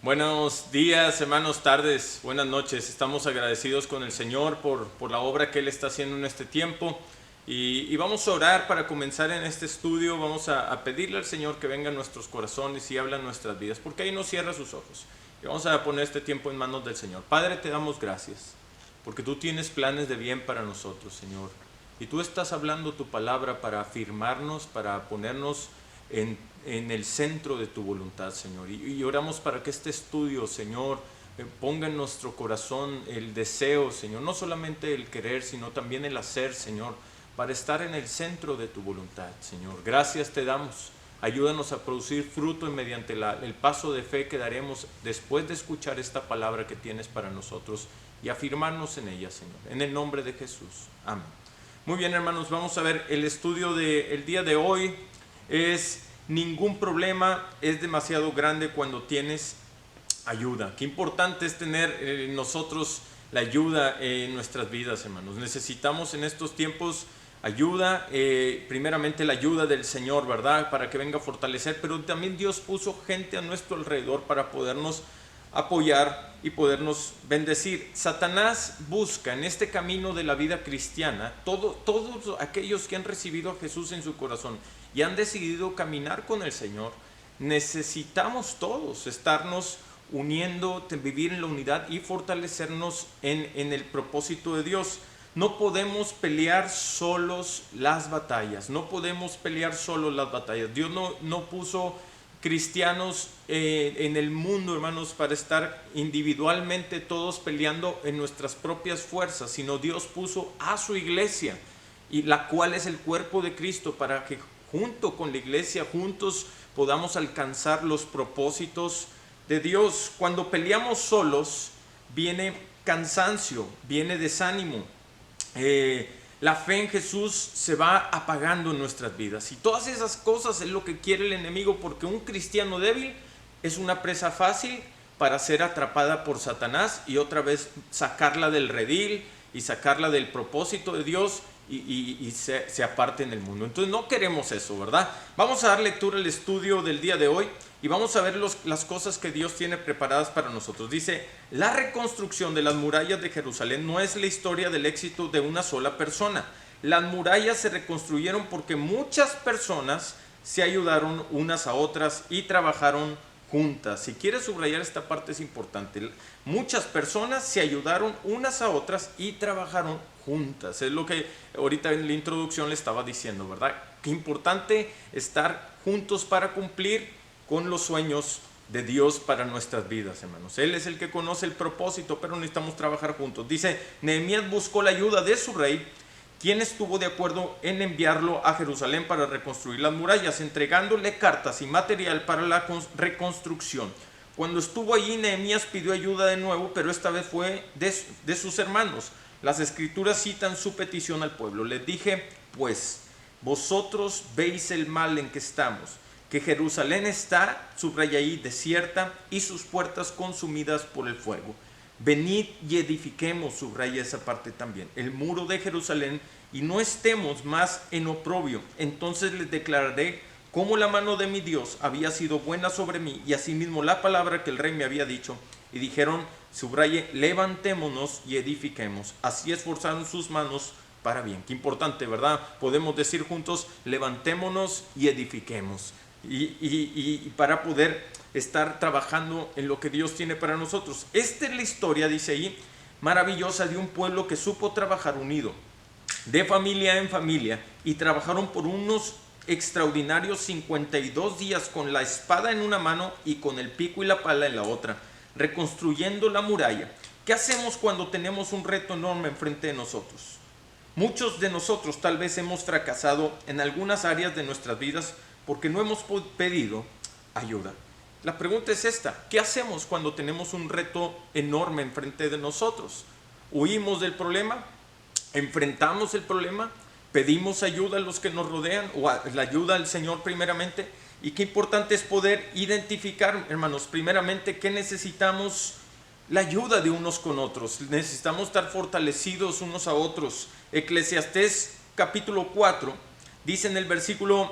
Buenos días, hermanos, tardes, buenas noches. Estamos agradecidos con el Señor por la obra que Él está haciendo en este tiempo. Y vamos a orar para comenzar en este estudio. Vamos a pedirle al Señor que venga a nuestros corazones y habla en nuestras vidas, porque ahí no cierra sus ojos. Y vamos a poner este tiempo en manos del Señor. Padre, te damos gracias, porque tú tienes planes de bien para nosotros, Señor. Y tú estás hablando tu palabra para afirmarnos, para ponernos en el centro de tu voluntad, Señor. Y oramos para que este estudio, Señor, ponga en nuestro corazón el deseo, Señor, no solamente el querer, sino también el hacer, Señor, para estar en el centro de tu voluntad, Señor. Gracias te damos. Ayúdanos a producir fruto mediante el paso de fe que daremos después de escuchar esta palabra que tienes para nosotros y afirmarnos en ella, Señor. En el nombre de Jesús. Amén. Muy bien, hermanos, vamos a ver el estudio del día de hoy. Es ningún problema es demasiado grande cuando tienes ayuda. Qué importante es tener nosotros la ayuda en nuestras vidas, hermanos. Necesitamos en estos tiempos ayuda, primeramente la ayuda del Señor, ¿verdad? Para que venga a fortalecer, pero también Dios puso gente a nuestro alrededor para podernos apoyar y podernos bendecir. Satanás busca en este camino de la vida cristiana, todos aquellos que han recibido a Jesús en su corazón y han decidido caminar con el Señor, necesitamos todos estarnos uniendo, vivir en la unidad y fortalecernos en el propósito de Dios. No podemos pelear solos las batallas, no podemos pelear solos las batallas. Dios no puso cristianos en el mundo, hermanos, para estar individualmente todos peleando en nuestras propias fuerzas, sino Dios puso a su iglesia, y la cual es el cuerpo de Cristo, para que junto con la iglesia, juntos podamos alcanzar los propósitos de Dios. Cuando peleamos solos, viene cansancio, viene desánimo. La fe en Jesús se va apagando en nuestras vidas, y todas esas cosas es lo que quiere el enemigo, porque un cristiano débil es una presa fácil para ser atrapada por Satanás y otra vez sacarla del redil y sacarla del propósito de Dios y se aparte en el mundo. Entonces no queremos eso, ¿verdad? Vamos a dar lectura al estudio del día de hoy y vamos a ver las cosas que Dios tiene preparadas para nosotros. Dice: la reconstrucción de las murallas de Jerusalén no es la historia del éxito de una sola persona. Las murallas se reconstruyeron porque muchas personas se ayudaron unas a otras y trabajaron juntas. Si quieres subrayar esta parte, es importante. Muchas personas se ayudaron unas a otras y trabajaron juntas. Es lo que ahorita en la introducción le estaba diciendo, ¿verdad? Qué importante estar juntos para cumplir con los sueños de Dios para nuestras vidas, hermanos. Él es el que conoce el propósito, pero necesitamos trabajar juntos. Dice: Nehemías buscó la ayuda de su rey, quien estuvo de acuerdo en enviarlo a Jerusalén para reconstruir las murallas, entregándole cartas y material para la reconstrucción. Cuando estuvo allí, Nehemías pidió ayuda de nuevo, pero esta vez fue de sus hermanos. Las escrituras citan su petición al pueblo. Les dije, pues, vosotros veis el mal en que estamos, que Jerusalén está, subraya ahí, desierta y sus puertas consumidas por el fuego. Venid y edifiquemos, subraya esa parte también, el muro de Jerusalén, y no estemos más en oprobio. Entonces les declararé cómo la mano de mi Dios había sido buena sobre mí, y asimismo la palabra que el rey me había dicho. Y dijeron, subraye, levantémonos y edifiquemos. Así esforzaron sus manos para bien. Qué importante, ¿verdad? Podemos decir juntos, levantémonos y edifiquemos. Y para poder estar trabajando en lo que Dios tiene para nosotros. Esta es la historia, dice ahí, maravillosa de un pueblo que supo trabajar unido, de familia en familia, y trabajaron por unos extraordinarios 52 días con la espada en una mano y con el pico y la pala en la otra, reconstruyendo la muralla. ¿Qué hacemos cuando tenemos un reto enorme enfrente de nosotros? Muchos de nosotros tal vez hemos fracasado en algunas áreas de nuestras vidas porque no hemos pedido ayuda. La pregunta es esta: ¿qué hacemos cuando tenemos un reto enorme enfrente de nosotros? ¿Huimos del problema? ¿Enfrentamos el problema? ¿Pedimos ayuda a los que nos rodean o la ayuda al Señor primeramente? Y qué importante es poder identificar, hermanos, primeramente que necesitamos la ayuda de unos con otros. Necesitamos estar fortalecidos unos a otros. Eclesiastés capítulo 4 dice en el versículo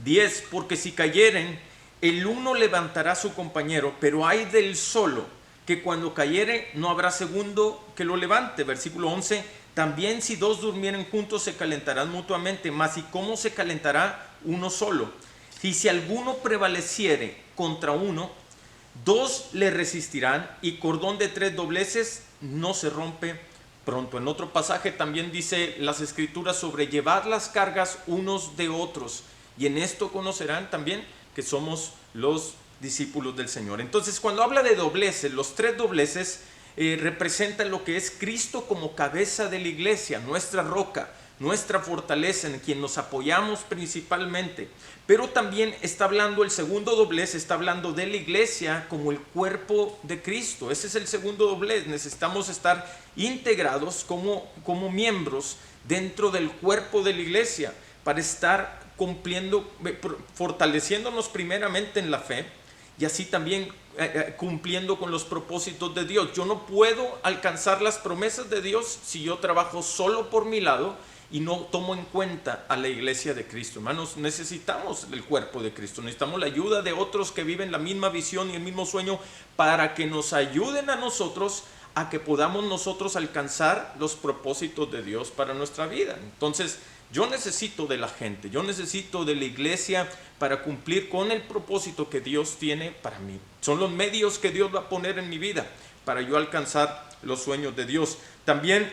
10: porque si cayeren el uno levantará a su compañero, pero hay del solo, que cuando cayere no habrá segundo que lo levante. Versículo 11, también si dos durmieren juntos se calentarán mutuamente, mas ¿y cómo se calentará uno solo? Y si alguno prevaleciere contra uno, dos le resistirán, y cordón de 3 dobleces no se rompe pronto. En otro pasaje también dice las escrituras sobre llevar las cargas unos de otros, y en esto conocerán también que somos los discípulos del Señor. Entonces, cuando habla de dobleces, los 3 dobleces representan lo que es Cristo como cabeza de la iglesia, nuestra roca, nuestra fortaleza, en quien nos apoyamos principalmente. Pero también está hablando, el segundo doblez está hablando de la iglesia como el cuerpo de Cristo. Ese es el segundo doblez. Necesitamos estar integrados como miembros dentro del cuerpo de la iglesia para estar cumpliendo, fortaleciéndonos primeramente en la fe, y así también cumpliendo con los propósitos de Dios. Yo no puedo alcanzar las promesas de Dios si yo trabajo solo por mi lado y no tomo en cuenta a la iglesia de Cristo. Hermanos, necesitamos el cuerpo de Cristo, necesitamos la ayuda de otros que viven la misma visión y el mismo sueño, para que nos ayuden a nosotros a que podamos nosotros alcanzar los propósitos de Dios para nuestra vida. Entonces, yo necesito de la gente, yo necesito de la iglesia para cumplir con el propósito que Dios tiene para mí. Son los medios que Dios va a poner en mi vida para yo alcanzar los sueños de Dios. También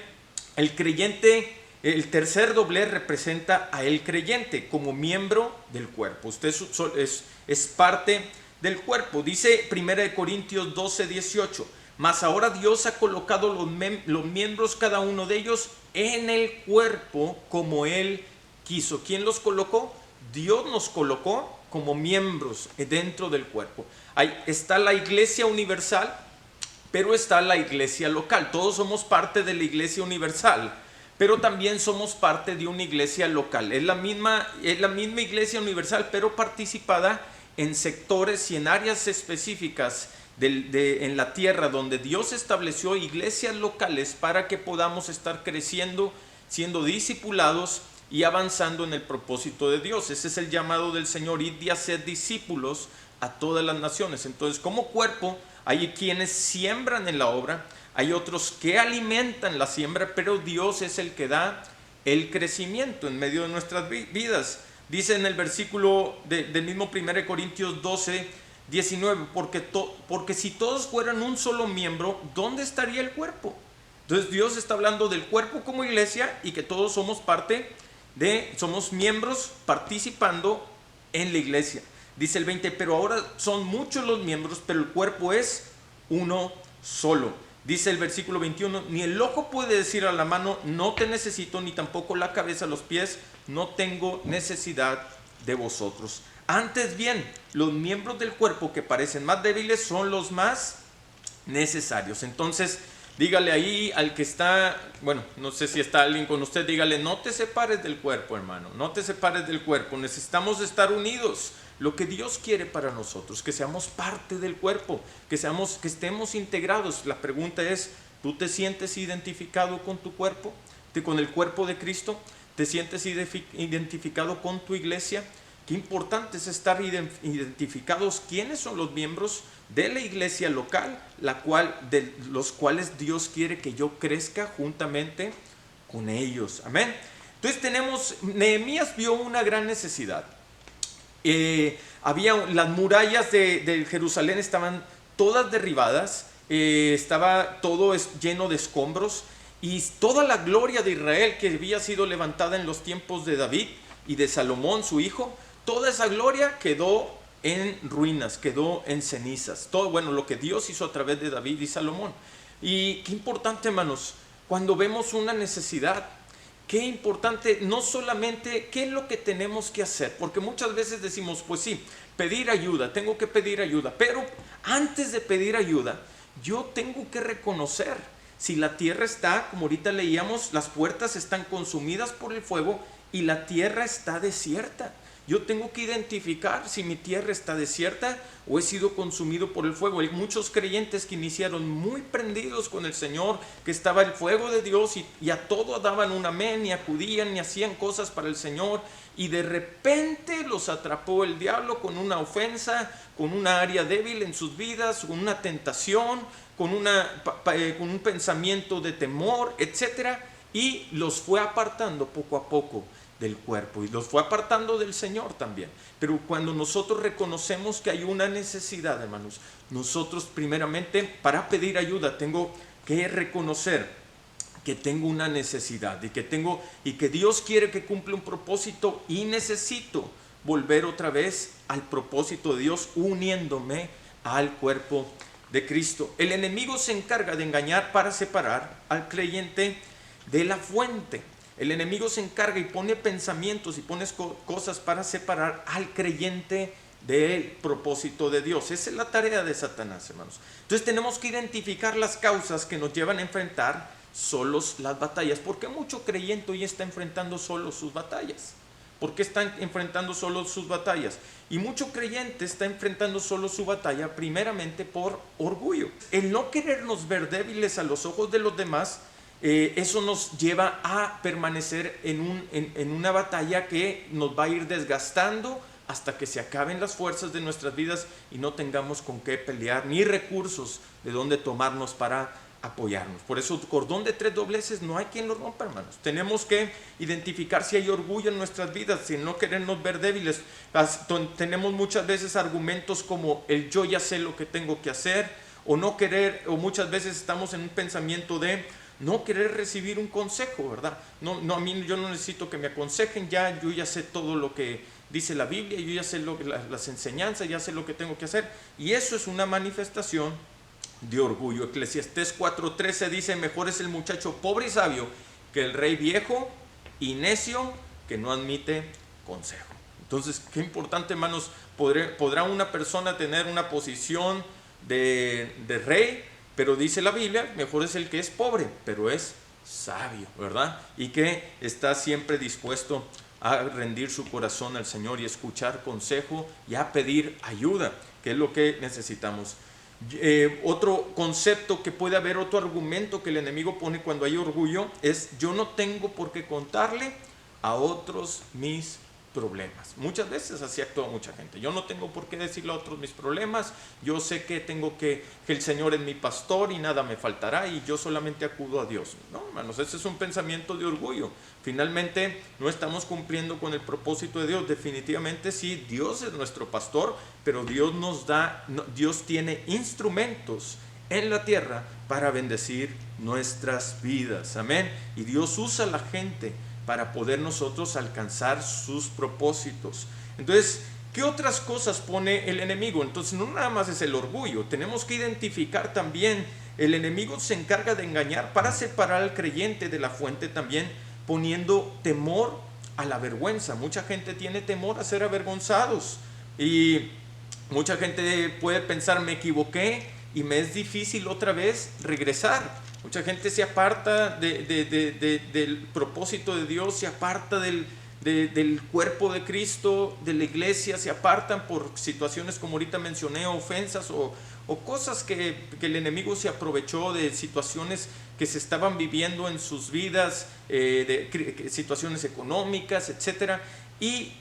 el creyente, el tercer doblez representa a el creyente como miembro del cuerpo. Usted es parte del cuerpo. Dice 1 Corintios 12, 18. Mas ahora Dios ha colocado los miembros, cada uno de ellos, en el cuerpo como Él quiso. ¿Quién los colocó? Dios nos colocó como miembros dentro del cuerpo. Ahí está la iglesia universal, pero está la iglesia local. Todos somos parte de la iglesia universal, pero también somos parte de una iglesia local. Es la misma iglesia universal, pero participada en sectores y en áreas específicas en la tierra, donde Dios estableció iglesias locales para que podamos estar creciendo, siendo discipulados y avanzando en el propósito de Dios. Ese es el llamado del Señor: id y hacer discípulos a todas las naciones. Entonces, como cuerpo, hay quienes siembran en la obra, hay otros que alimentan la siembra, pero Dios es el que da el crecimiento en medio de nuestras vidas. Dice en el versículo del mismo 1 Corintios 12, 19, porque si todos fueran un solo miembro, ¿dónde estaría el cuerpo? Entonces Dios está hablando del cuerpo como iglesia, y que todos somos somos miembros participando en la iglesia. Dice el 20, pero ahora son muchos los miembros, pero el cuerpo es uno solo. Dice el versículo 21, ni el ojo puede decir a la mano, no te necesito, ni tampoco la cabeza a los pies, no tengo necesidad de vosotros. Antes bien, los miembros del cuerpo que parecen más débiles son los más necesarios. Entonces, dígale ahí al que está, bueno, no sé si está alguien con usted, dígale: no te separes del cuerpo, hermano, no te separes del cuerpo. Necesitamos estar unidos. Lo que Dios quiere para nosotros, que seamos parte del cuerpo, que estemos integrados. La pregunta es: ¿tú te sientes identificado con tu cuerpo, con el cuerpo de Cristo? ¿Te sientes identificado con tu iglesia? Qué importante es estar identificados quiénes son los miembros de la iglesia local, de los cuales Dios quiere que yo crezca juntamente con ellos. Amén. Entonces Nehemías vio una gran necesidad. Las murallas de Jerusalén estaban todas derribadas, estaba todo lleno de escombros, y toda la gloria de Israel que había sido levantada en los tiempos de David y de Salomón su hijo, toda esa gloria quedó en ruinas, quedó en cenizas. Todo, lo que Dios hizo a través de David y Salomón. Y qué importante, hermanos, cuando vemos una necesidad, qué importante, no solamente qué es lo que tenemos que hacer, porque muchas veces decimos, pues sí, pedir ayuda, tengo que pedir ayuda, pero antes de pedir ayuda, yo tengo que reconocer si la tierra está, como ahorita leíamos, las puertas están consumidas por el fuego y la tierra está desierta. yo tengo que identificar si mi tierra está desierta o he sido consumido por el fuego. Hay muchos creyentes que iniciaron muy prendidos con el Señor, que estaba el fuego de Dios y a todo daban un amén, y acudían y hacían cosas para el Señor, y de repente los atrapó el diablo con una ofensa, con una área débil en sus vidas, con una tentación, con un pensamiento de temor, etcétera, y los fue apartando poco a poco del cuerpo y los fue apartando del Señor también. Pero cuando nosotros reconocemos que hay una necesidad, hermanos, nosotros primeramente, para pedir ayuda, tengo que reconocer que tengo una necesidad y que Dios quiere que cumpla un propósito, y necesito volver otra vez al propósito de Dios, uniéndome al cuerpo de Cristo. El enemigo se encarga de engañar para separar al creyente de la fuente. El enemigo se encarga y pone pensamientos y pone cosas para separar al creyente del propósito de Dios. Esa es la tarea de Satanás, hermanos. Entonces tenemos que identificar las causas que nos llevan a enfrentar solos las batallas. ¿Por qué mucho creyente hoy está enfrentando solo sus batallas? ¿Por qué están enfrentando solo sus batallas? Y mucho creyente está enfrentando solo su batalla primeramente por orgullo. El no querernos ver débiles a los ojos de los demás, eso nos lleva a permanecer en una batalla que nos va a ir desgastando hasta que se acaben las fuerzas de nuestras vidas y no tengamos con qué pelear ni recursos de dónde tomarnos para apoyarnos. Por eso el cordón de 3 dobleces no hay quien lo rompa, hermanos. Tenemos que identificar si hay orgullo en nuestras vidas, si no querernos ver débiles. Tenemos muchas veces argumentos como el yo ya sé lo que tengo que hacer, o no querer, o muchas veces estamos en un pensamiento de no querer recibir un consejo, ¿verdad? A mí yo no necesito que me aconsejen, yo ya sé todo lo que dice la Biblia, yo ya sé las enseñanzas, ya sé lo que tengo que hacer, y eso es una manifestación de orgullo. Eclesiastés 4:13 dice: mejor es el muchacho pobre y sabio que el rey viejo y necio que no admite consejo. Entonces, qué importante, hermanos, podrá una persona tener una posición de rey, pero dice la Biblia, mejor es el que es pobre, pero es sabio, ¿verdad? Y que está siempre dispuesto a rendir su corazón al Señor y escuchar consejo y a pedir ayuda, que es lo que necesitamos. Otro concepto que puede haber, otro argumento que el enemigo pone cuando hay orgullo es: yo no tengo por qué contarle a otros mis problemas. Muchas veces así actúa mucha gente. Yo no tengo por qué decirle a otros mis problemas, yo sé que que el Señor es mi pastor y nada me faltará y yo solamente acudo a Dios. No, hermanos, ese es un pensamiento de orgullo. Finalmente no estamos cumpliendo con el propósito de Dios. Definitivamente sí, Dios es nuestro pastor, pero Dios tiene instrumentos en la tierra para bendecir nuestras vidas. Amén. Y Dios usa a la gente para poder nosotros alcanzar sus propósitos. Entonces, ¿qué otras cosas pone el enemigo? Entonces, no nada más es el orgullo. Tenemos que identificar también, el enemigo se encarga de engañar para separar al creyente de la fuente también, poniendo temor a la vergüenza. Mucha gente tiene temor a ser avergonzados. Y mucha gente puede pensar: me equivoqué y me es difícil otra vez regresar. Mucha gente se aparta del propósito de Dios, se aparta del cuerpo de Cristo, de la iglesia, se apartan por situaciones como ahorita mencioné, ofensas o cosas que el enemigo se aprovechó de situaciones que se estaban viviendo en sus vidas, situaciones económicas, etc. Y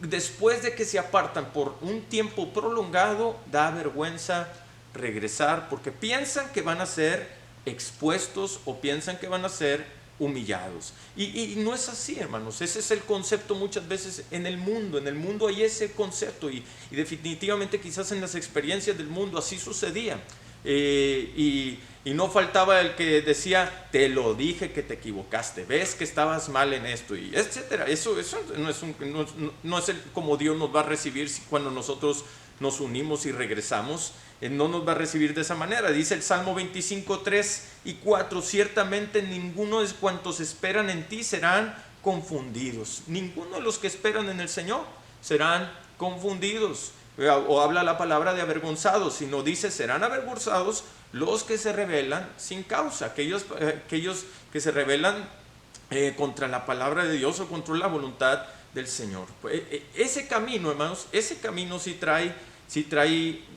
después de que se apartan por un tiempo prolongado, da vergüenza regresar porque piensan que van a ser expuestos o piensan que van a ser humillados. Y no es así, hermanos. Ese es el concepto muchas veces en el mundo. En el mundo hay ese concepto y definitivamente quizás en las experiencias del mundo así sucedía. Y no faltaba el que decía: te lo dije que te equivocaste, ves que estabas mal en esto, y etcétera. Eso no es como Dios nos va a recibir cuando nosotros nos unimos y regresamos. No nos va a recibir de esa manera. Dice el Salmo 25, 3 y 4: ciertamente ninguno de cuantos esperan en ti serán confundidos. Ninguno de los que esperan en el Señor serán confundidos. O habla la palabra de avergonzados, sino dice: serán avergonzados los que se rebelan sin causa, aquellos que se rebelan contra la palabra de Dios o contra la voluntad del Señor. Ese camino, hermanos, ese camino sí trae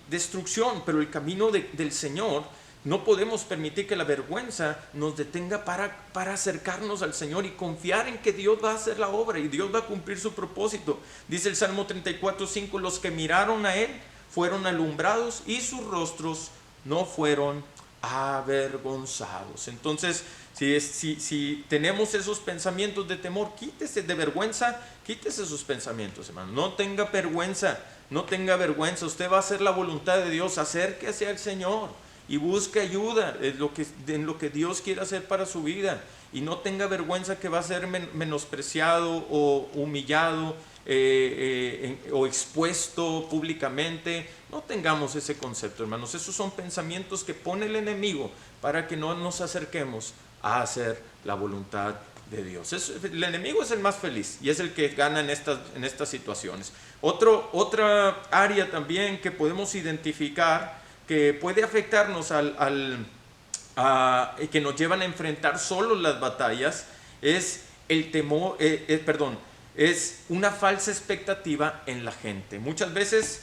destrucción, pero el camino del Señor, no podemos permitir que la vergüenza nos detenga para acercarnos al Señor y confiar en que Dios va a hacer la obra y Dios va a cumplir su propósito. Dice el Salmo 34:5, los que miraron a Él fueron alumbrados y sus rostros no fueron avergonzados. Entonces, si tenemos esos pensamientos de temor, quítese de vergüenza, quítese esos pensamientos, hermano. No tenga vergüenza, no tenga vergüenza. Usted va a hacer la voluntad de Dios, acérquese al Señor y busque ayuda en lo que Dios quiere hacer para su vida. Y no tenga vergüenza que va a ser menospreciado o humillado o expuesto públicamente. No tengamos ese concepto, hermanos. Esos son pensamientos que pone el enemigo para que no nos acerquemos a hacer la voluntad de Dios. El enemigo es el más feliz y es el que gana en estas situaciones. Otra área también que podemos identificar que puede afectarnos que nos llevan a enfrentar solo las batallas es el temor, es una falsa expectativa en la gente. Muchas veces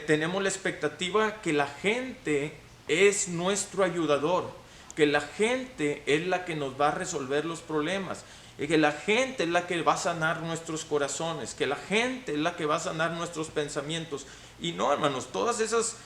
tenemos la expectativa que la gente es nuestro ayudador, que la gente es la que nos va a resolver los problemas, que la gente es la que va a sanar nuestros corazones, que la gente es la que va a sanar nuestros pensamientos. Y no, hermanos, todas esas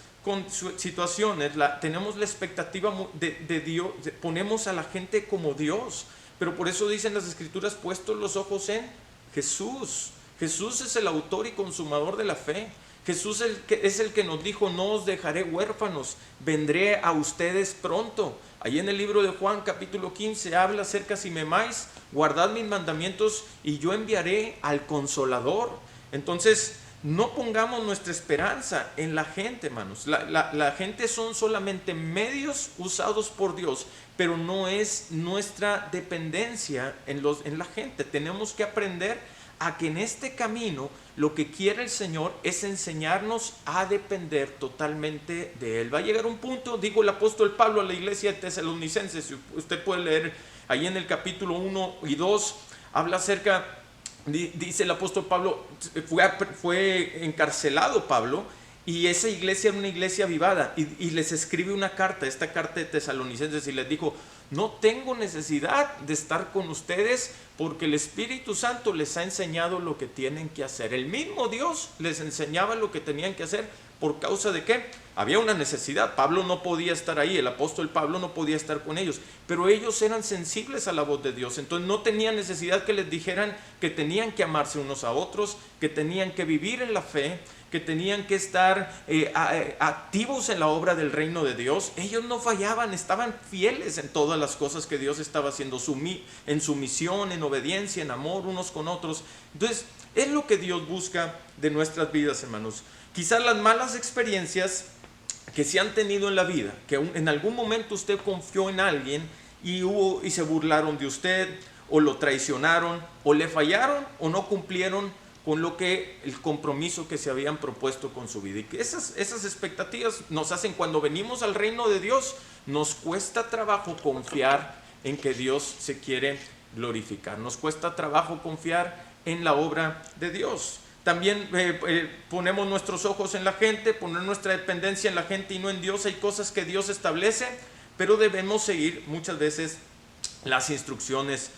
situaciones tenemos la expectativa de Dios, ponemos a la gente como Dios, pero por eso dicen las Escrituras, puestos los ojos en Jesús. Jesús es el autor y consumador de la fe. Jesús es el que nos dijo, no os dejaré huérfanos, vendré a ustedes pronto. Ahí en el libro de Juan capítulo 15 habla acerca, si me amáis, guardad mis mandamientos y yo enviaré al Consolador. Entonces, no pongamos nuestra esperanza en la gente, hermanos. La gente son solamente medios usados por Dios, pero no es nuestra dependencia en la gente. Tenemos que aprender a que en este camino lo que quiere el Señor es enseñarnos a depender totalmente de Él. Va a llegar un punto, digo el apóstol Pablo a la iglesia de Tesalonicenses, usted puede leer ahí en el capítulo 1 y 2, habla acerca, dice el apóstol Pablo, fue encarcelado Pablo, y esa iglesia era una iglesia avivada, y les escribe una carta, esta carta de Tesalonicenses, y les dijo, no tengo necesidad de estar con ustedes porque el Espíritu Santo les ha enseñado lo que tienen que hacer. El mismo Dios les enseñaba lo que tenían que hacer. ¿Por causa de qué? Había una necesidad. Pablo no podía estar ahí, el apóstol Pablo no podía estar con ellos, pero ellos eran sensibles a la voz de Dios. Entonces no tenían necesidad que les dijeran que tenían que amarse unos a otros, que tenían que vivir en la fe, que tenían que estar activos en la obra del reino de Dios. Ellos no fallaban, estaban fieles en todas las cosas que Dios estaba haciendo, en sumisión, en obediencia, en amor unos con otros. Entonces es lo que Dios busca de nuestras vidas, hermanos. Quizás las malas experiencias que se han tenido en la vida, que en algún momento usted confió en alguien y se burlaron de usted, o lo traicionaron, o le fallaron, o no cumplieron con el compromiso que se habían propuesto con su vida. Y que esas expectativas nos hacen, cuando venimos al reino de Dios, nos cuesta trabajo confiar en que Dios se quiere glorificar. Nos cuesta trabajo confiar en la obra de Dios. También ponemos nuestros ojos en la gente, poner nuestra dependencia en la gente y no en Dios. Hay cosas que Dios establece, pero debemos seguir muchas veces las instrucciones.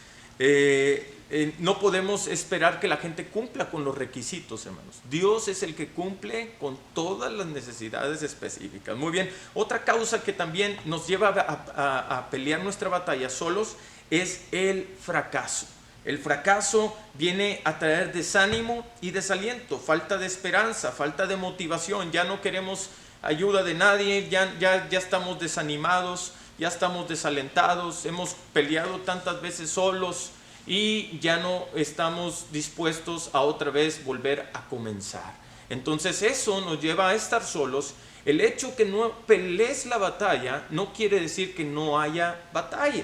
No podemos esperar que la gente cumpla con los requisitos, hermanos. Dios es el que cumple con todas las necesidades específicas. Muy bien, otra causa que también nos lleva a pelear nuestra batalla solos es el fracaso. El fracaso viene a traer desánimo y desaliento, falta de esperanza, falta de motivación. Ya no queremos ayuda de nadie, ya estamos desanimados, ya estamos desalentados, hemos peleado tantas veces solos y ya no estamos dispuestos a otra vez volver a comenzar. Entonces eso nos lleva a estar solos. El hecho que no pelees la batalla no quiere decir que no haya batalla.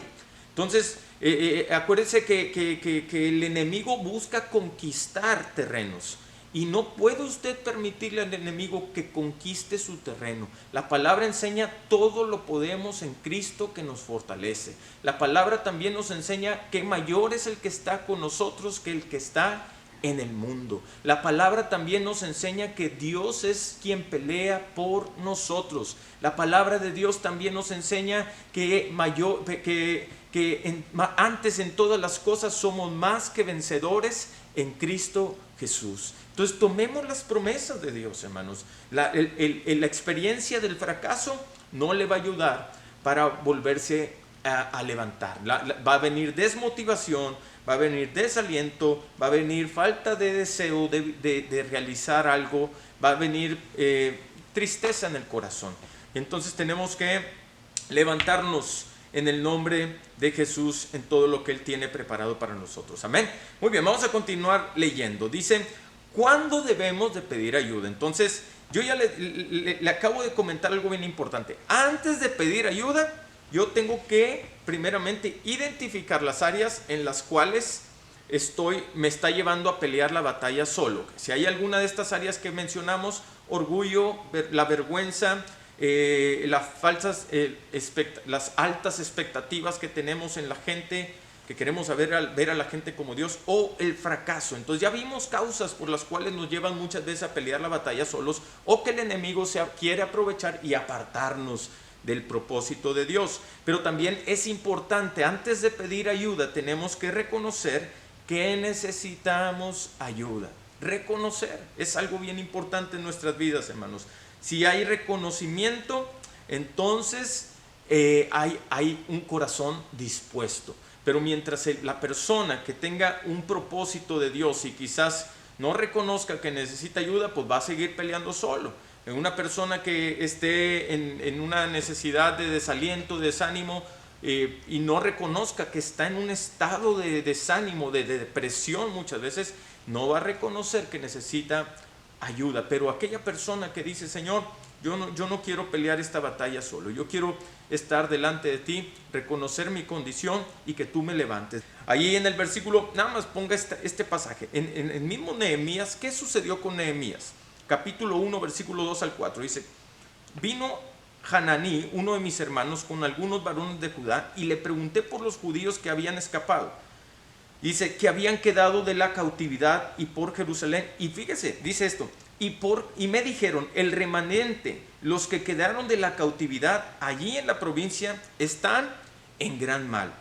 Entonces, acuérdense que el enemigo busca conquistar terrenos y no puede usted permitirle al enemigo que conquiste su terreno. La palabra enseña todo lo podemos en Cristo que nos fortalece. La palabra también nos enseña que mayor es el que está con nosotros que el que está en el mundo. La palabra también nos enseña que Dios es quien pelea por nosotros. La palabra de Dios también nos enseña que antes en todas las cosas somos más que vencedores en Cristo Jesús. Entonces tomemos las promesas de Dios, hermanos. La experiencia del fracaso no le va a ayudar para volverse a levantar. Va a venir desmotivación, va a venir desaliento, va a venir falta de deseo de realizar algo, va a venir tristeza en el corazón. Entonces tenemos que levantarnos en el nombre de Jesús en todo lo que Él tiene preparado para nosotros. Amén. Muy bien, vamos a continuar leyendo. Dice, ¿cuándo debemos de pedir ayuda? Entonces, yo ya le acabo de comentar algo bien importante. Antes de pedir ayuda, yo tengo que primeramente identificar las áreas en las cuales me está llevando a pelear la batalla solo. Si hay alguna de estas áreas que mencionamos, orgullo, la vergüenza, las altas expectativas que tenemos en la gente, que queremos ver a la gente como Dios, o el fracaso. Entonces ya vimos causas por las cuales nos llevan muchas veces a pelear la batalla solos, o que el enemigo quiere aprovechar y apartarnos del propósito de Dios. Pero también es importante, antes de pedir ayuda, tenemos que reconocer que necesitamos ayuda. Reconocer es algo bien importante en nuestras vidas, hermanos. Si hay reconocimiento, entonces hay un corazón dispuesto. Pero mientras la persona que tenga un propósito de Dios y quizás no reconozca que necesita ayuda, pues va a seguir peleando solo. Una persona que esté en una necesidad de desaliento, de desánimo, y no reconozca que está en un estado de desánimo, de depresión muchas veces, no va a reconocer que necesita ayuda. Pero aquella persona que dice, Señor, yo no quiero pelear esta batalla solo, yo quiero estar delante de ti, reconocer mi condición y que tú me levantes. Ahí en el versículo, nada más ponga este pasaje, en el mismo Nehemías. ¿Qué sucedió con Nehemías? Capítulo 1, versículo 2 al 4, dice, vino Hananí, uno de mis hermanos, con algunos varones de Judá, y le pregunté por los judíos que habían escapado. Dice, que habían quedado de la cautividad y por Jerusalén. Y fíjese, dice esto, y me dijeron, el remanente, los que quedaron de la cautividad allí en la provincia, están en gran mal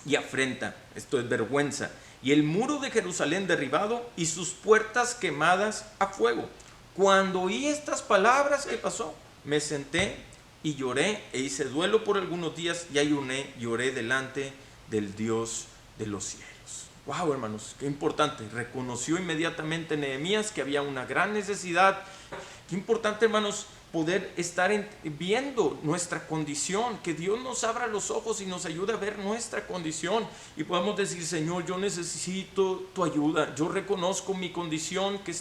y afrenta, esto es vergüenza, y el muro de Jerusalén derribado y sus puertas quemadas a fuego. Cuando oí estas palabras, ¿qué pasó? Me senté y lloré e hice duelo por algunos días y ayuné, lloré delante del Dios de los cielos. Wow, hermanos, qué importante. Reconoció inmediatamente Nehemías que había una gran necesidad. Qué importante, hermanos, poder estar viendo nuestra condición, que Dios nos abra los ojos y nos ayude a ver nuestra condición y podamos decir, Señor, yo necesito tu ayuda, yo reconozco mi condición, que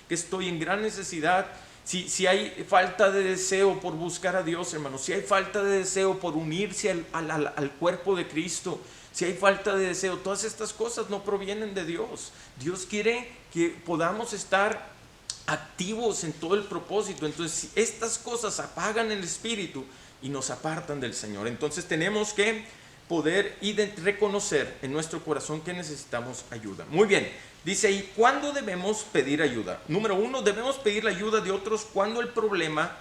estoy en gran necesidad. Si hay falta de deseo por buscar a Dios, hermanos, si hay falta de deseo por unirse al cuerpo de Cristo, si hay falta de deseo, todas estas cosas no provienen de Dios. Dios quiere que podamos estar activos en todo el propósito. Entonces, si estas cosas apagan el espíritu y nos apartan del Señor, entonces tenemos que poder reconocer en nuestro corazón que necesitamos ayuda. Muy bien, dice ahí, ¿cuándo debemos pedir ayuda? Número 1, debemos pedir la ayuda de otros cuando el problema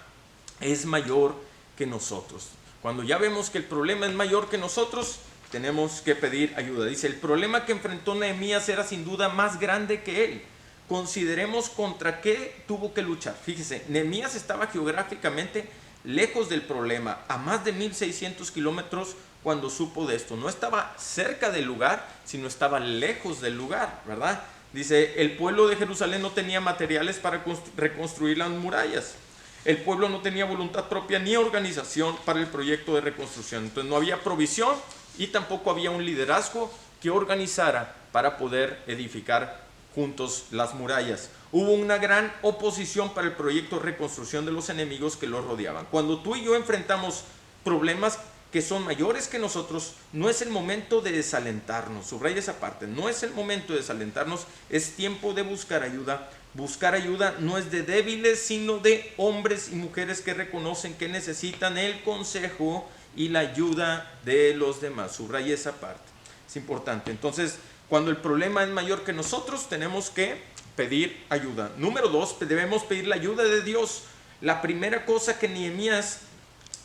es mayor que nosotros. Cuando ya vemos que el problema es mayor que nosotros, tenemos que pedir ayuda. Dice, el problema que enfrentó Nehemías era sin duda más grande que él. Consideremos contra qué tuvo que luchar. Fíjese, Nehemías estaba geográficamente lejos del problema, a más de 1600 kilómetros cuando supo de esto. No estaba cerca del lugar, sino estaba lejos del lugar, ¿verdad? Dice, el pueblo de Jerusalén no tenía materiales para reconstruir las murallas. El pueblo no tenía voluntad propia ni organización para el proyecto de reconstrucción. Entonces no había provisión y tampoco había un liderazgo que organizara para poder edificar juntos las murallas. Hubo una gran oposición para el proyecto de reconstrucción de los enemigos que los rodeaban. Cuando tú y yo enfrentamos problemas que son mayores que nosotros, no es el momento de desalentarnos. Subraya esa parte, no es el momento de desalentarnos, es tiempo de buscar ayuda. Buscar ayuda no es de débiles, sino de hombres y mujeres que reconocen que necesitan el consejo y la ayuda de los demás. Subraya esa parte, es importante. Entonces, Cuando el problema es mayor que nosotros, tenemos que pedir ayuda. Número 2, debemos pedir la ayuda de Dios. La primera cosa que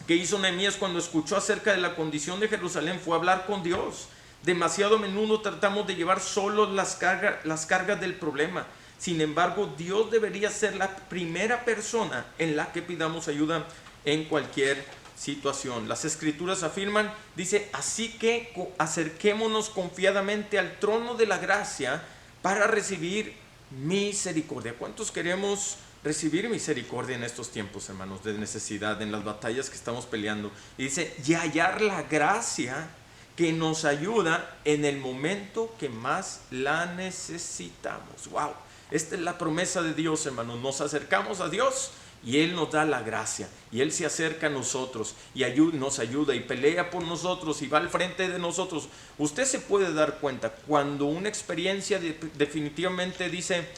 hizo Nehemías cuando escuchó acerca de la condición de Jerusalén fue hablar con Dios. Demasiado a menudo tratamos de llevar solos las cargas del problema. Sin embargo, Dios debería ser la primera persona en la que pidamos ayuda en cualquier situación. Las escrituras afirman, dice, así que acerquémonos confiadamente al trono de la gracia para recibir misericordia. ¿Cuántos queremos recibir misericordia en estos tiempos, hermanos, de necesidad, en las batallas que estamos peleando? Y dice, y hallar la gracia que nos ayuda en el momento que más la necesitamos. ¡Wow! Esta es la promesa de Dios, hermanos. Nos acercamos a Dios y Él nos da la gracia, y Él se acerca a nosotros y nos ayuda y pelea por nosotros y va al frente de nosotros. Usted se puede dar cuenta cuando una experiencia definitivamente dice,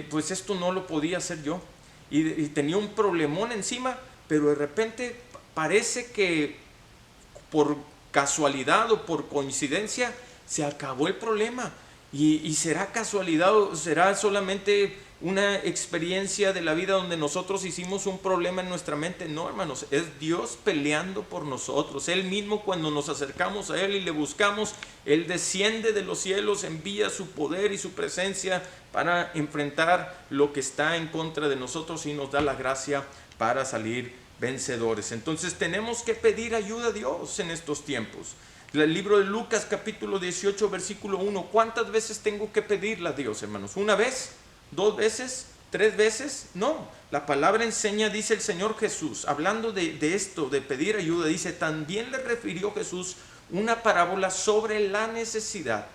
pues esto no lo podía hacer yo, y tenía un problemón encima, pero de repente parece que por casualidad o por coincidencia se acabó el problema. Y será casualidad o será solamente una experiencia de la vida donde nosotros hicimos un problema en nuestra mente. No, hermanos, es Dios peleando por nosotros. Él mismo, cuando nos acercamos a Él y le buscamos, Él desciende de los cielos, envía su poder y su presencia para enfrentar lo que está en contra de nosotros y nos da la gracia para salir vencedores. Entonces tenemos que pedir ayuda a Dios en estos tiempos. El libro de Lucas capítulo 18 versículo 1, ¿cuántas veces tengo que pedirle a Dios, hermanos? ¿Una vez? ¿2 veces? ¿3 veces? No, la palabra enseña, dice el Señor Jesús, hablando de esto, de pedir ayuda, dice, también le refirió Jesús una parábola sobre la necesidad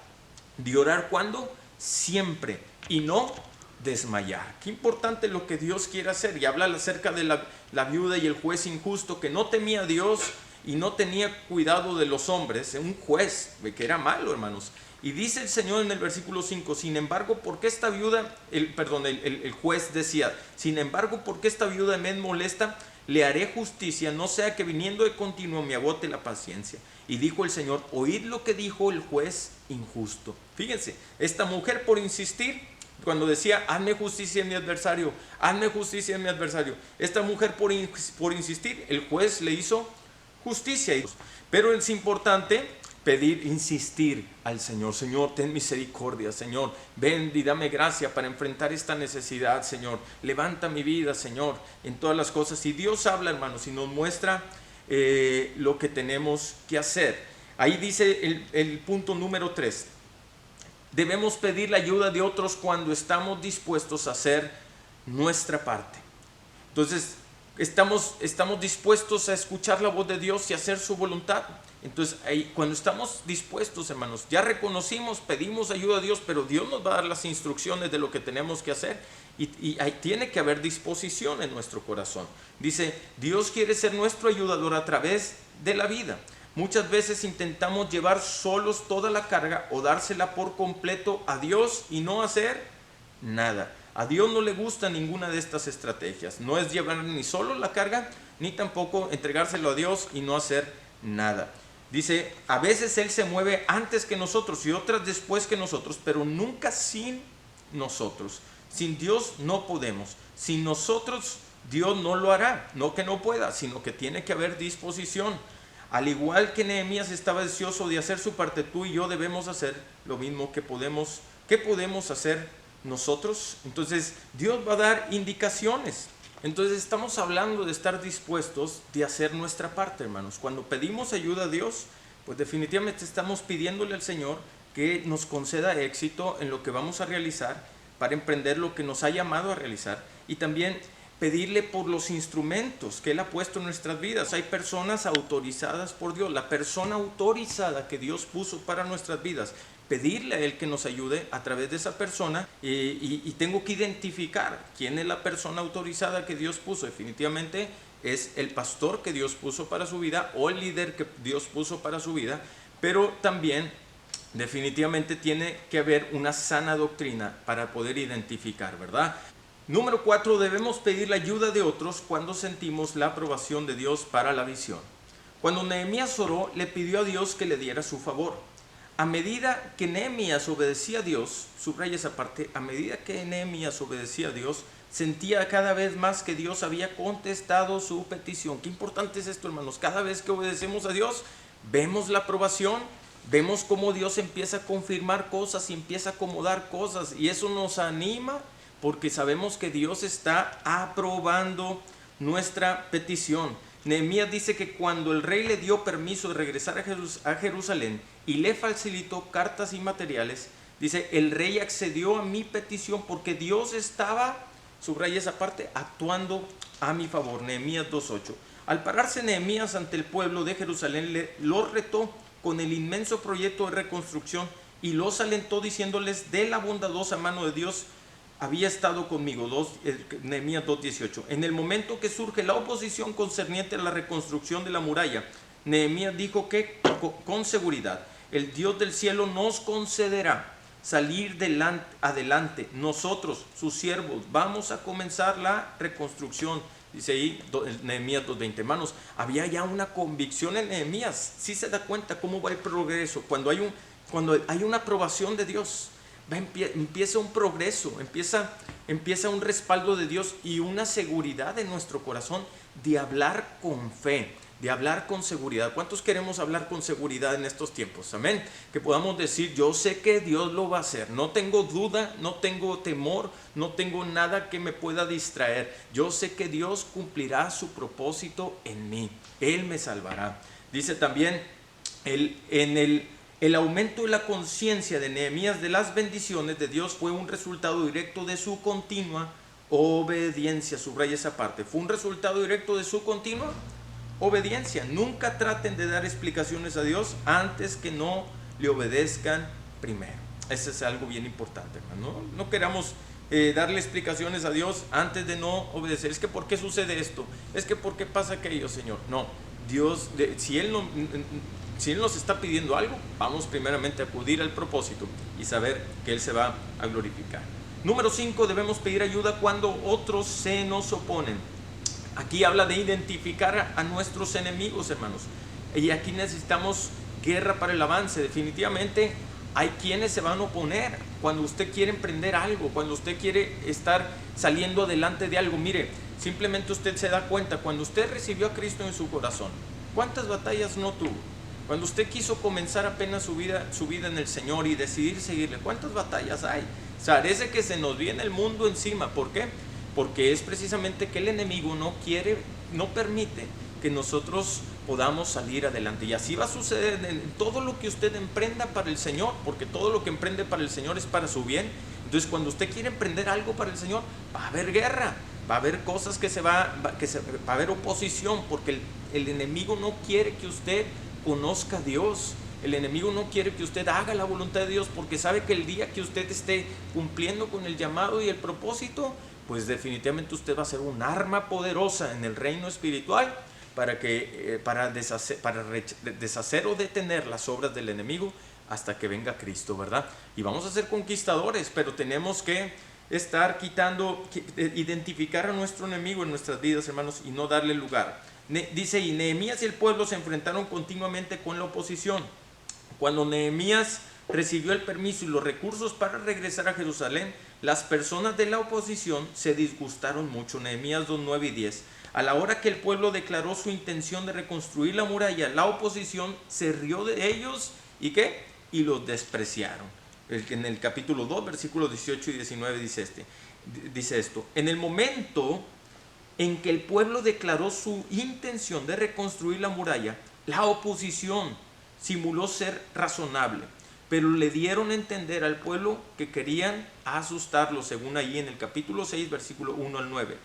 de orar. ¿Cuándo? Siempre, y no desmayar. Qué importante lo que Dios quiere hacer. Y habla acerca de la viuda y el juez injusto que no temía a Dios y no tenía cuidado de los hombres, un juez que era malo, hermanos. Y dice el Señor en el versículo 5, sin embargo, ¿por qué esta viuda, el juez decía, sin embargo, ¿por qué esta viuda me molesta? Le haré justicia, no sea que viniendo de continuo me agote la paciencia. Y dijo el Señor, oíd lo que dijo el juez injusto. Fíjense, esta mujer por insistir, cuando decía, hazme justicia en mi adversario, hazme justicia en mi adversario. Esta mujer por insistir, el juez le hizo justicia. Pero es importante pedir, insistir al Señor. Señor, ten misericordia, Señor, ven y dame gracia para enfrentar esta necesidad, Señor, levanta mi vida, Señor, en todas las cosas. Y Dios habla, hermanos, y nos muestra lo que tenemos que hacer. Ahí dice el punto número 3, debemos pedir la ayuda de otros cuando estamos dispuestos a hacer nuestra parte. Entonces estamos dispuestos a escuchar la voz de Dios y hacer su voluntad. Entonces ahí, cuando estamos dispuestos, hermanos, ya reconocimos, pedimos ayuda a Dios, pero Dios nos va a dar las instrucciones de lo que tenemos que hacer, y ahí tiene que haber disposición en nuestro corazón. Dice, Dios quiere ser nuestro ayudador a través de la vida. Muchas veces intentamos llevar solos toda la carga o dársela por completo a Dios y no hacer nada. A Dios no le gusta ninguna de estas estrategias. No es llevar ni solo la carga, ni tampoco entregárselo a Dios y no hacer nada. Dice, a veces Él se mueve antes que nosotros y otras después que nosotros, pero nunca sin nosotros. Sin Dios no podemos. Sin nosotros Dios no lo hará. No que no pueda, sino que tiene que haber disposición. Al igual que Nehemías estaba deseoso de hacer su parte, tú y yo debemos hacer lo mismo que podemos hacer nosotros. Entonces Dios va a dar indicaciones. Entonces estamos hablando de estar dispuestos de hacer nuestra parte, hermanos. Cuando pedimos ayuda a Dios, pues definitivamente estamos pidiéndole al Señor que nos conceda éxito en lo que vamos a realizar para emprender lo que nos ha llamado a realizar, y también pedirle por los instrumentos que Él ha puesto en nuestras vidas. Hay personas autorizadas por Dios, la persona autorizada que Dios puso para nuestras vidas. Pedirle a Él que nos ayude a través de esa persona, y tengo que identificar quién es la persona autorizada que Dios puso. Definitivamente es el pastor que Dios puso para su vida o el líder que Dios puso para su vida, pero también definitivamente tiene que haber una sana doctrina para poder identificar, ¿verdad? Número 4, debemos pedir la ayuda de otros cuando sentimos la aprobación de Dios para la visión. Cuando Nehemías oró, le pidió a Dios que le diera su favor. a medida que Nehemías obedecía a Dios, subraya esa parte, a medida que Nehemías obedecía a Dios, sentía cada vez más que Dios había contestado su petición. Qué importante es esto, hermanos. Cada vez que obedecemos a Dios, vemos la aprobación, vemos cómo Dios empieza a confirmar cosas y empieza a acomodar cosas, y eso nos anima porque sabemos que Dios está aprobando nuestra petición. Nehemías dice que cuando el rey le dio permiso de regresar a Jerusalén y le facilitó cartas y materiales, dice, el rey accedió a mi petición porque Dios estaba, subraya esa parte, actuando a mi favor. Nehemías 2:8. Al pararse Nehemías ante el pueblo de Jerusalén, lo retó con el inmenso proyecto de reconstrucción y los alentó diciéndoles, de la bondadosa mano de Dios había estado conmigo. Nehemías 2:18. En el momento que surge la oposición concerniente a la reconstrucción de la muralla, Nehemías dijo que con seguridad el Dios del cielo nos concederá salir adelante. Nosotros, sus siervos, vamos a comenzar la reconstrucción. Dice ahí Nehemías 2:20. Hermanos, había ya una convicción en Nehemías. Sí se da cuenta cómo va el progreso. Cuando hay una aprobación de Dios, empieza un progreso, empieza un respaldo de Dios y una seguridad en nuestro corazón de hablar con fe, de hablar con seguridad. ¿Cuántos queremos hablar con seguridad en estos tiempos? Amén. Que podamos decir, yo sé que Dios lo va a hacer. No tengo duda, no tengo temor, no tengo nada que me pueda distraer. Yo sé que Dios cumplirá su propósito en mí. Él me salvará. Dice también, el aumento de la conciencia de Nehemías de las bendiciones de Dios fue un resultado directo de su continua obediencia. Subraya esa parte. Fue un resultado directo de su continua obediencia. Nunca traten de dar explicaciones a Dios antes que no le obedezcan primero. Eso es algo bien importante, hermano. No queramos darle explicaciones a Dios antes de no obedecer. Es que ¿por qué sucede esto? Es que ¿por qué pasa aquello, Señor? No, Dios, si Él nos está pidiendo algo, vamos primeramente a acudir al propósito y saber que Él se va a glorificar. Número 5, debemos pedir ayuda cuando otros se nos oponen. Aquí habla de identificar a nuestros enemigos, hermanos. Y aquí necesitamos guerra para el avance. Definitivamente hay quienes se van a oponer cuando usted quiere emprender algo, cuando usted quiere estar saliendo adelante de algo. Mire, simplemente usted se da cuenta, cuando usted recibió a Cristo en su corazón, ¿cuántas batallas no tuvo? Cuando usted quiso comenzar apenas su vida en el Señor y decidir seguirle, ¿cuántas batallas hay? Parece que se nos viene el mundo encima. ¿Por qué? Porque es precisamente que el enemigo no permite que nosotros podamos salir adelante. Y así va a suceder en todo lo que usted emprenda para el Señor, porque todo lo que emprende para el Señor es para su bien. Entonces, cuando usted quiere emprender algo para el Señor, va a haber guerra, va a haber cosas va a haber oposición, porque el enemigo no quiere que usted conozca a Dios. El enemigo no quiere que usted haga la voluntad de Dios, porque sabe que el día que usted esté cumpliendo con el llamado y el propósito, pues definitivamente usted va a ser un arma poderosa en el reino espiritual para deshacer o detener las obras del enemigo hasta que venga Cristo, ¿verdad? Y vamos a ser conquistadores, pero tenemos que identificar a nuestro enemigo en nuestras vidas, hermanos, y no darle lugar. Dice, y Nehemías y el pueblo se enfrentaron continuamente con la oposición. Cuando Nehemías recibió el permiso y los recursos para regresar a Jerusalén, las personas de la oposición se disgustaron mucho. Nehemías 2:9 y 10. A la hora que el pueblo declaró su intención de reconstruir la muralla, la oposición se rió de ellos y ¿qué? Y los despreciaron. En el capítulo 2, versículos 18 y 19 dice esto. En el momento en que el pueblo declaró su intención de reconstruir la muralla, la oposición simuló ser razonable, pero le dieron a entender al pueblo que querían asustarlo, según ahí en el capítulo 6, versículo 1 al 9.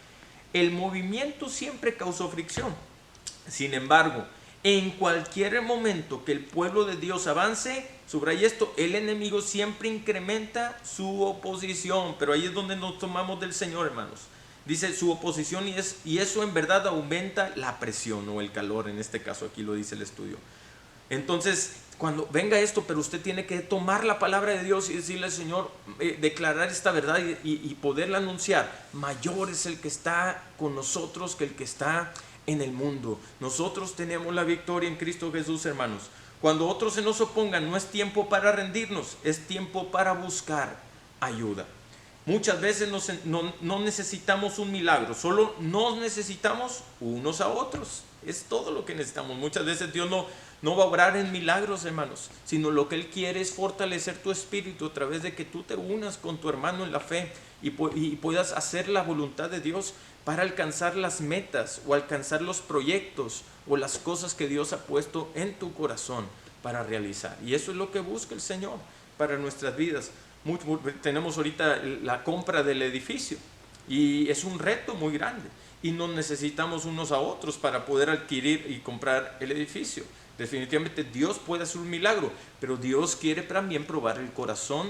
El movimiento siempre causó fricción. Sin embargo, en cualquier momento que el pueblo de Dios avance, subraya esto, el enemigo siempre incrementa su oposición. Pero ahí es donde nos tomamos del Señor, hermanos. Dice su oposición y eso en verdad aumenta la presión o el calor, en este caso aquí lo dice el estudio. Entonces, cuando venga esto, pero usted tiene que tomar la palabra de Dios y decirle al Señor, declarar esta verdad y poderla anunciar. Mayor es el que está con nosotros que el que está en el mundo. Nosotros tenemos la victoria en Cristo Jesús, hermanos. Cuando otros se nos opongan, no es tiempo para rendirnos, es tiempo para buscar ayuda. Muchas veces no necesitamos un milagro, solo nos necesitamos unos a otros. Es todo lo que necesitamos. Muchas veces Dios no va a obrar en milagros, hermanos, sino lo que Él quiere es fortalecer tu espíritu a través de que tú te unas con tu hermano en la fe y puedas hacer la voluntad de Dios para alcanzar las metas o alcanzar los proyectos o las cosas que Dios ha puesto en tu corazón para realizar. Y eso es lo que busca el Señor para nuestras vidas. Tenemos ahorita la compra del edificio y es un reto muy grande y nos necesitamos unos a otros para poder adquirir y comprar el edificio. Definitivamente Dios puede hacer un milagro, pero Dios quiere también probar el corazón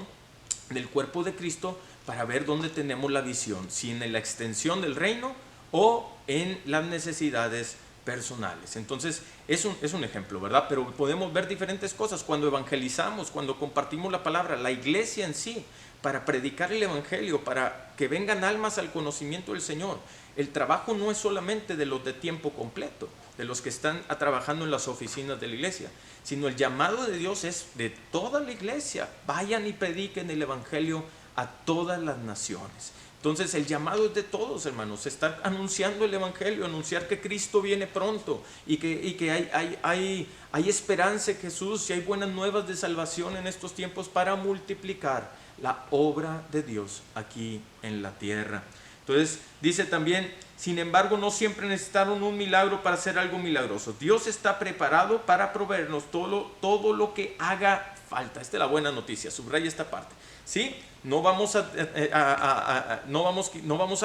del cuerpo de Cristo para ver dónde tenemos la visión, si en la extensión del reino o en las necesidades personales. Entonces es un ejemplo, ¿verdad? Pero podemos ver diferentes cosas cuando evangelizamos, cuando compartimos la palabra, la iglesia en sí, para predicar el evangelio, para que vengan almas al conocimiento del Señor. El trabajo no es solamente de los de tiempo completo, de los que están trabajando en las oficinas de la iglesia, sino el llamado de Dios es de toda la iglesia. Vayan y prediquen el evangelio a todas las naciones. Entonces el llamado es de todos, hermanos, estar anunciando el evangelio, anunciar que Cristo viene pronto y que hay esperanza en Jesús y hay buenas nuevas de salvación en estos tiempos para multiplicar la obra de Dios aquí en la tierra. Entonces dice también, sin embargo, no siempre necesitaron un milagro para hacer algo milagroso. Dios está preparado para proveernos todo lo que haga falta. Esta es la buena noticia, subraya esta parte. ¿Sí? No vamos a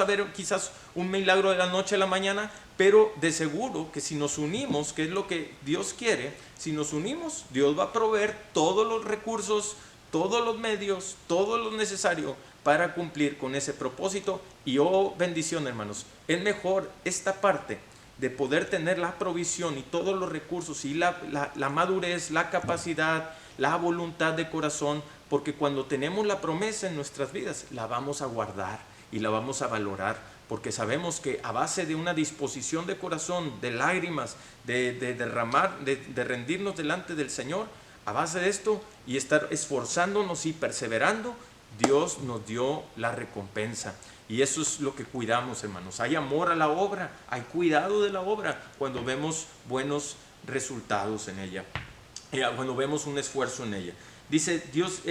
ver quizás un milagro de la noche a la mañana, pero de seguro que si nos unimos, que es lo que Dios quiere, si nos unimos, Dios va a proveer todos los recursos, todos los medios, todo lo necesario para cumplir con ese propósito. Y oh bendición, hermanos, es mejor esta parte de poder tener la provisión y todos los recursos y la madurez, la capacidad, la voluntad de corazón, porque cuando tenemos la promesa en nuestras vidas, la vamos a guardar y la vamos a valorar, porque sabemos que a base de una disposición de corazón, de lágrimas, de derramar, de rendirnos delante del Señor, a base de esto y estar esforzándonos y perseverando, Dios nos dio la recompensa. Y eso es lo que cuidamos, hermanos. Hay amor a la obra, hay cuidado de la obra cuando vemos buenos resultados en ella, cuando vemos un esfuerzo en ella. Dice Dios,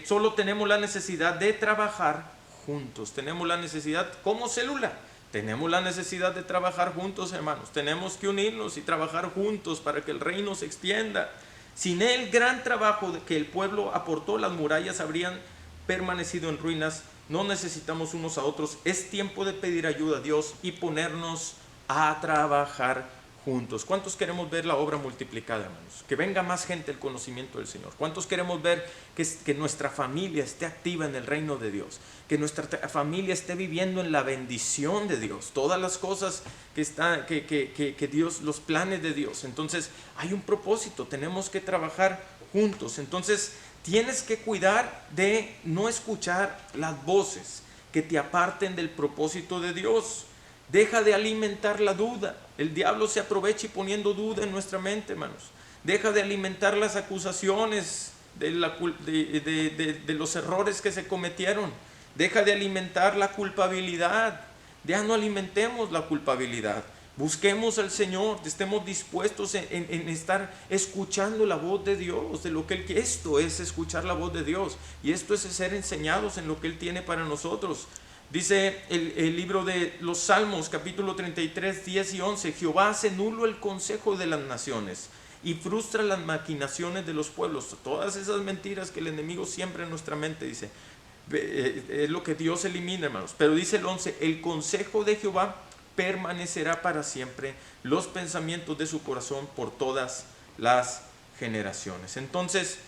solo tenemos la necesidad de trabajar juntos. Tenemos la necesidad como célula. Tenemos la necesidad de trabajar juntos, hermanos. Tenemos que unirnos y trabajar juntos para que el reino se extienda. Sin el gran trabajo que el pueblo aportó, las murallas habrían permanecido en ruinas. No necesitamos unos a otros. Es tiempo de pedir ayuda a Dios y ponernos a trabajar juntos. ¿Cuántos queremos ver la obra multiplicada, hermanos? Que venga más gente al conocimiento del Señor. ¿Cuántos queremos ver que nuestra familia esté activa en el reino de Dios? Que nuestra familia esté viviendo en la bendición de Dios. Todas las cosas que Dios, los planes de Dios. Entonces hay un propósito. Tenemos que trabajar juntos. Entonces tienes que cuidar de no escuchar las voces que te aparten del propósito de Dios. Deja de alimentar la duda. El diablo se aprovecha y poniendo duda en nuestra mente, hermanos. Deja de alimentar las acusaciones de los errores que se cometieron. Deja de alimentar la culpabilidad. Ya no alimentemos la culpabilidad. Busquemos al Señor, estemos dispuestos en estar escuchando la voz de Dios, de lo que Él quiere. Esto es escuchar la voz de Dios y esto es ser enseñados en lo que Él tiene para nosotros. Dice el libro de los Salmos, capítulo 33, 10 y 11, Jehová hace nulo el consejo de las naciones y frustra las maquinaciones de los pueblos. Todas esas mentiras que el enemigo siembra en nuestra mente, dice, es lo que Dios elimina, hermanos. Pero dice el 11, el consejo de Jehová permanecerá para siempre, los pensamientos de su corazón por todas las generaciones. Entonces,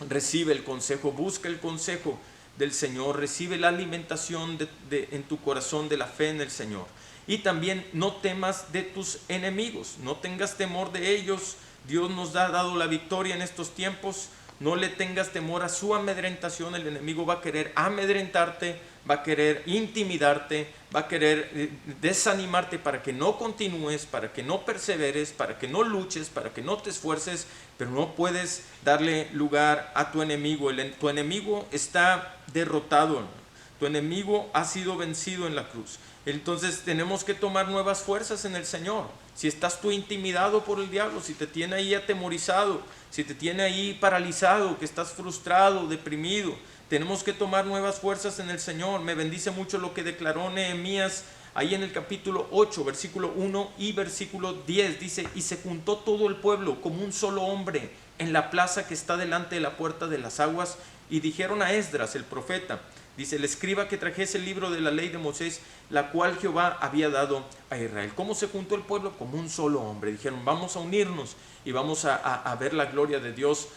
recibe el consejo, busca el consejo del Señor, recibe la alimentación en tu corazón de la fe en el Señor. Y también no temas de tus enemigos, no tengas temor de ellos. Dios nos ha dado la victoria en estos tiempos. No le tengas temor a su amedrentación. El enemigo va a querer amedrentarte, va a querer intimidarte, va a querer desanimarte para que no continúes, para que no perseveres, para que no luches, para que no te esfuerces, pero no puedes darle lugar a tu enemigo. Tu enemigo está derrotado, hermano. Tu enemigo ha sido vencido en la cruz. Entonces tenemos que tomar nuevas fuerzas en el Señor. Si estás tú intimidado por el diablo, si te tiene ahí atemorizado, si te tiene ahí paralizado, que estás frustrado, deprimido, tenemos que tomar nuevas fuerzas en el Señor. Me bendice mucho lo que declaró Nehemías ahí en el capítulo 8, versículo 1 y versículo 10. Dice: y se juntó todo el pueblo como un solo hombre en la plaza que está delante de la puerta de las aguas, y dijeron a Esdras el profeta, dice, el escriba, que trajese el libro de la ley de Moisés, la cual Jehová había dado a Israel. ¿Cómo se juntó el pueblo? Como un solo hombre. Dijeron: vamos a unirnos y vamos a ver la gloria de Dios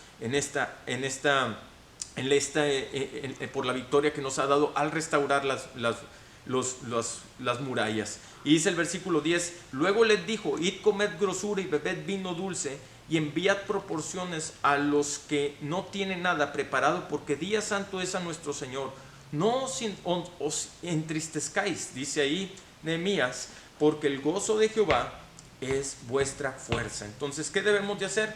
por la victoria que nos ha dado al restaurar las murallas. Y dice el versículo 10: luego les dijo: id, comed grosura y bebed vino dulce, y enviad proporciones a los que no tienen nada preparado, porque día santo es a nuestro Señor. No os entristezcáis, dice ahí Nehemías, porque el gozo de Jehová es vuestra fuerza. Entonces, ¿qué debemos de hacer?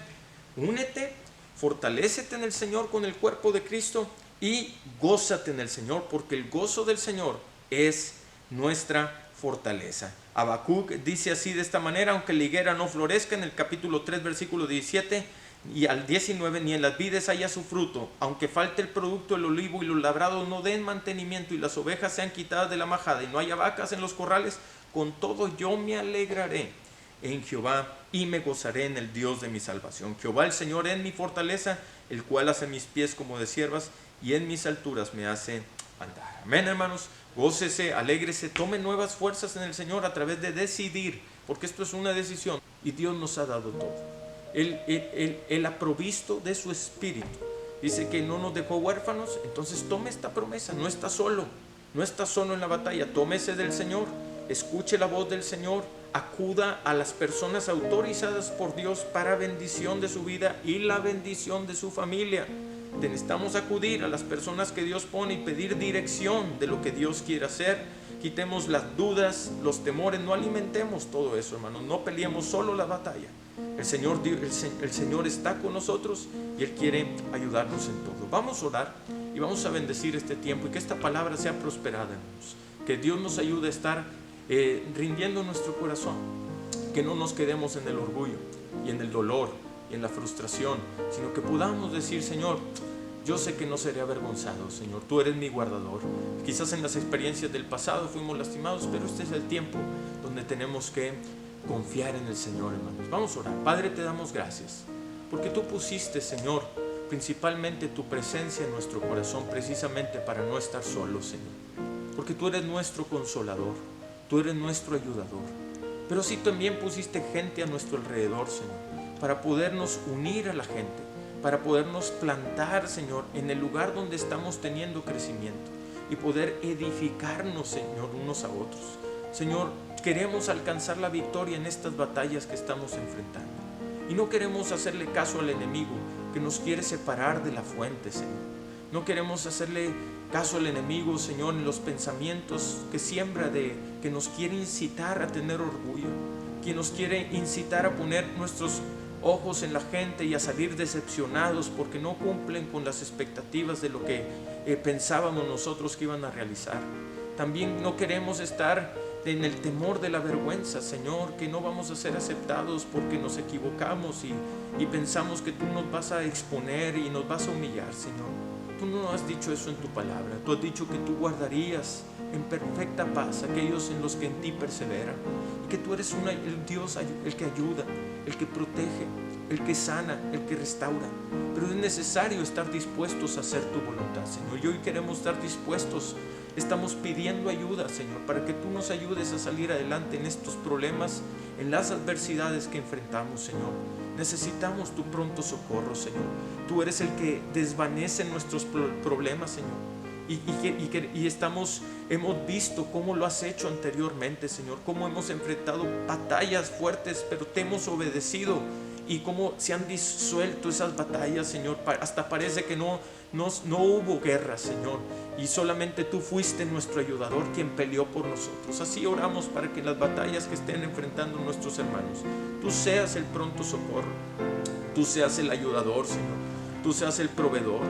Únete, fortalécete en el Señor con el cuerpo de Cristo y gózate en el Señor, porque el gozo del Señor es nuestra fortaleza. Habacuc dice así, de esta manera: aunque la higuera no florezca, en el capítulo 3 versículo 17 y al 19, ni en las vides haya su fruto, aunque falte el producto del olivo y los labrados no den mantenimiento, y las ovejas sean quitadas de la majada y no haya vacas en los corrales, con todo yo me alegraré en Jehová y me gozaré en el Dios de mi salvación. Jehová el Señor es mi fortaleza, el cual hace mis pies como de ciervas y en mis alturas me hace andar. Amén, hermanos. Gócese, alégrese, tome nuevas fuerzas en el Señor a través de decidir, porque esto es una decisión y Dios nos ha dado todo. Él ha provisto de su espíritu. Dice que no nos dejó huérfanos. Entonces tome esta promesa. No está solo, no está solo en la batalla. Tómese del Señor, escuche la voz del Señor, acuda a las personas autorizadas por Dios para bendición de su vida y la bendición de su familia. Necesitamos acudir a las personas que Dios pone y pedir dirección de lo que Dios quiere hacer. Quitemos las dudas, los temores, no alimentemos todo eso, hermanos. No peleemos solo la batalla. El Señor está con nosotros y Él quiere ayudarnos en todo. Vamos a orar y vamos a bendecir este tiempo, y que esta palabra sea prosperada, hermanos. Que Dios nos ayude a estar rindiendo nuestro corazón. Que no nos quedemos en el orgullo y en el dolor y en la frustración, sino que podamos decir: Señor, yo sé que no seré avergonzado, Señor, tú eres mi guardador. Quizás en las experiencias del pasado fuimos lastimados, pero este es el tiempo donde tenemos que confiar en el Señor, hermanos. Vamos a orar. Padre, te damos gracias, porque tú pusiste, Señor, principalmente tu presencia en nuestro corazón, precisamente para no estar solos, Señor. Porque tú eres nuestro consolador, tú eres nuestro ayudador. Pero sí también pusiste gente a nuestro alrededor, Señor, para podernos unir a la gente, para podernos plantar, Señor, en el lugar donde estamos teniendo crecimiento y poder edificarnos, Señor, unos a otros. Señor, queremos alcanzar la victoria en estas batallas que estamos enfrentando, y no queremos hacerle caso al enemigo que nos quiere separar de la fuente, Señor. No queremos hacerle caso al enemigo, Señor, en los pensamientos que siembra, que nos quiere incitar a tener orgullo, que nos quiere incitar a poner nuestros ojos en la gente y a salir decepcionados porque no cumplen con las expectativas de lo que pensábamos nosotros que iban a realizar. También no queremos estar en el temor de la vergüenza, Señor, que no vamos a ser aceptados porque nos equivocamos y pensamos que tú nos vas a exponer y nos vas a humillar, Señor. Tú no has dicho eso en tu palabra. Tú has dicho que tú guardarías en perfecta paz aquellos en los que en ti perseveran, y que tú eres el Dios, el que ayuda, el que protege, el que sana, el que restaura. Pero es necesario estar dispuestos a hacer tu voluntad, Señor. Y hoy queremos estar dispuestos. Estamos pidiendo ayuda, Señor, para que tú nos ayudes a salir adelante en estos problemas, en las adversidades que enfrentamos, Señor. Necesitamos tu pronto socorro, Señor. Tú eres el que desvanece nuestros problemas, Señor. Hemos visto cómo lo has hecho anteriormente, Señor, cómo hemos enfrentado batallas fuertes, pero te hemos obedecido y cómo se han disuelto esas batallas, Señor. Hasta parece que no hubo guerra, Señor, y solamente tú fuiste nuestro ayudador quien peleó por nosotros. Así oramos para que en las batallas que estén enfrentando nuestros hermanos, tú seas el pronto socorro, tú seas el ayudador, Señor, tú seas el proveedor,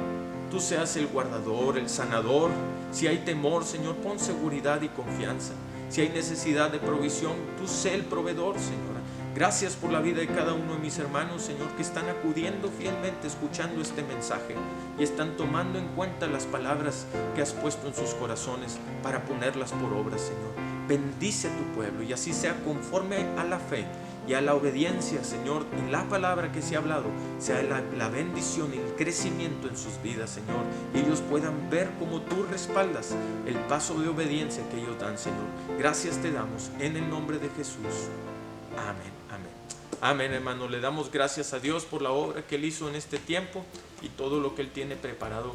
tú seas el guardador, el sanador. Si hay temor, Señor, pon seguridad y confianza. Si hay necesidad de provisión, tú sé el proveedor, Señor. Gracias por la vida de cada uno de mis hermanos, Señor, que están acudiendo fielmente, escuchando este mensaje y están tomando en cuenta las palabras que has puesto en sus corazones para ponerlas por obra, Señor. Bendice a tu pueblo y así sea conforme a la fe y a la obediencia, Señor, en la palabra que se ha hablado, sea la bendición y el crecimiento en sus vidas, Señor, y ellos puedan ver cómo tú respaldas el paso de obediencia que ellos dan, Señor. Gracias te damos en el nombre de Jesús. Amén, amén. Amén, hermano. Le damos gracias a Dios por la obra que Él hizo en este tiempo y todo lo que Él tiene preparado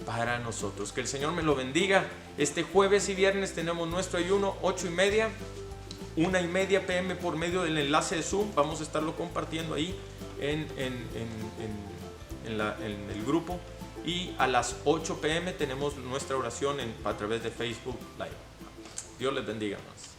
para nosotros. Que el Señor me lo bendiga. Este jueves y viernes tenemos nuestro ayuno, 8:30, 1:30 p.m. por medio del enlace de Zoom. Vamos a estarlo compartiendo ahí en el grupo. Y a las 8 p.m. tenemos nuestra oración a través de Facebook Live. Dios les bendiga más.